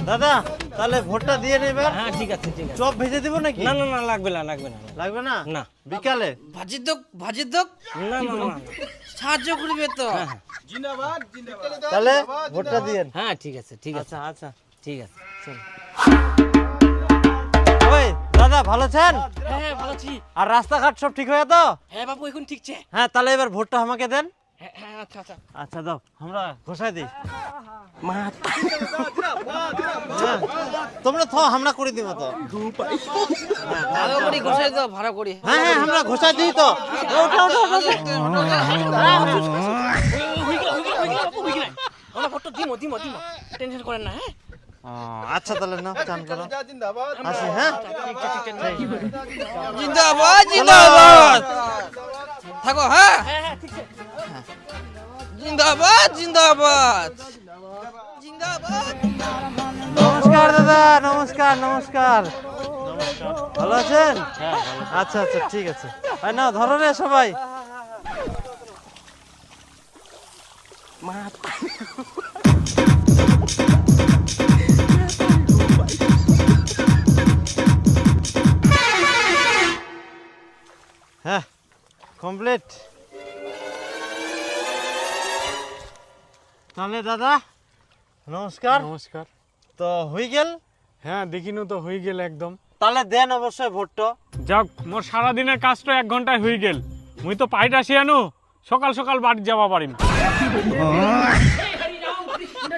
দাদা তাহলে ভোটটা দিয়ে নেবেন। হ্যাঁ ঠিক আছে ঠিক আছে। চপ ভেজে দিব নাকি? না না না লাগবে না লাগবে না লাগবে না? না। বিকালে ভাজির দোক না না না সাহায্য করবে তো। তাহলে ভোটটা দিয়েন। হ্যাঁ ঠিক আছে ঠিক আছে আচ্ছা আচ্ছা ঠিক আছে। চল। ওই দাদা ভালো আছেন? হ্যাঁ ভালো আছি। আর রাস্তাঘাট সব ঠিক হয়ে তো? হ্যাঁ বাবু এখন ঠিক আছে। হ্যাঁ তাহলে এবার ভোটটা আমাকে দেন। হ্যাঁ হ্যাঁ আচ্ছা আচ্ছা। আচ্ছা দাও আমরা ঘোষায় দিই। হ্যাঁ, তোমরা থো আমরা করে দিব তো। ভালো করে ঘষাই দাও ভালো করে। হ্যাঁ হ্যাঁ আমরা ঘোষায় দিই তো। ওঠো ওঠো ওঠো। আমরা ফটো দিমো টেনশন করেন না। হ্যাঁ আচ্ছা তাহলে না চান করো। আসি হ্যাঁ। জিন্দাবাদ জিন্দাবাদ থাকো। হ্যাঁ জিন্দাবাদ জিন্দাবাদ জিন্দাবাদ। নমস্কার দাদা, নমস্কার নমস্কার। ভালো আছেন? আচ্ছা আচ্ছা ঠিক আছে। আর না ধরো রে সবাই। হ্যাঁ কমপ্লিট। তাহলে দাদা নমস্কার। নমস্কার। তো হয়ে গেল? হ্যাঁ দেখিনু তো হয়ে গেল একদম। তাহলে দেন অবশ্যই ভোটটা। যাক মোর সারাদিনের কাজটা 1 ঘন্টায় হয়ে গেল। মুই তো পাইট আসি আনো সকাল সকাল বাড়ি যাওয়া পারিম।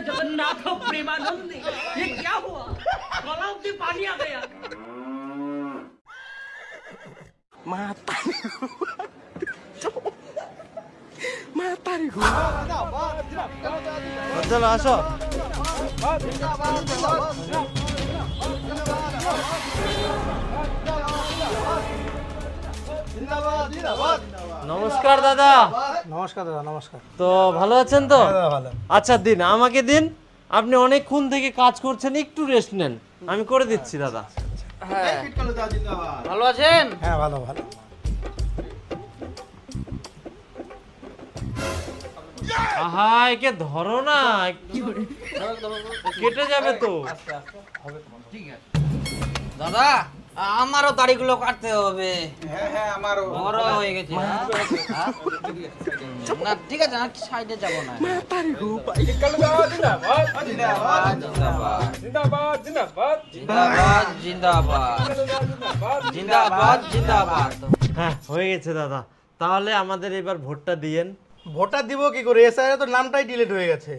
जगन्नाथ प्रेमानंद ये क्या हुआ गलाव में पानी आ गया চলো আসো। নমস্কার দাদা। নমস্কার দাদা নমস্কার। তো ভালো আছেন তো? ভালো। আচ্ছা দিন আমাকে দিন। আপনি অনেকক্ষণ থেকে কাজ করছেন, একটু রেস্ট নেন, আমি করে দিচ্ছি দাদা। হ্যাঁ ভালো আছেন? হ্যাঁ ভালো ভালো। আহা একে ধরো না, কেটে যাবে তো। দাদা আমারও দাড়িগুলো কাটতে হবে। হ্যাঁ আমারও বড় হয়ে গেছে। না ঠিক আছে, না সাইডে যাব না। জিন্দাবাদ জিন্দাবাদ। হ্যাঁ হয়ে গেছে দাদা। তাহলে আমাদের এবার ভোটটা দিয়েন। ভোটার দিব কি করে? এসআইআর তো নামটাই ডিলিট হয়ে গেছে।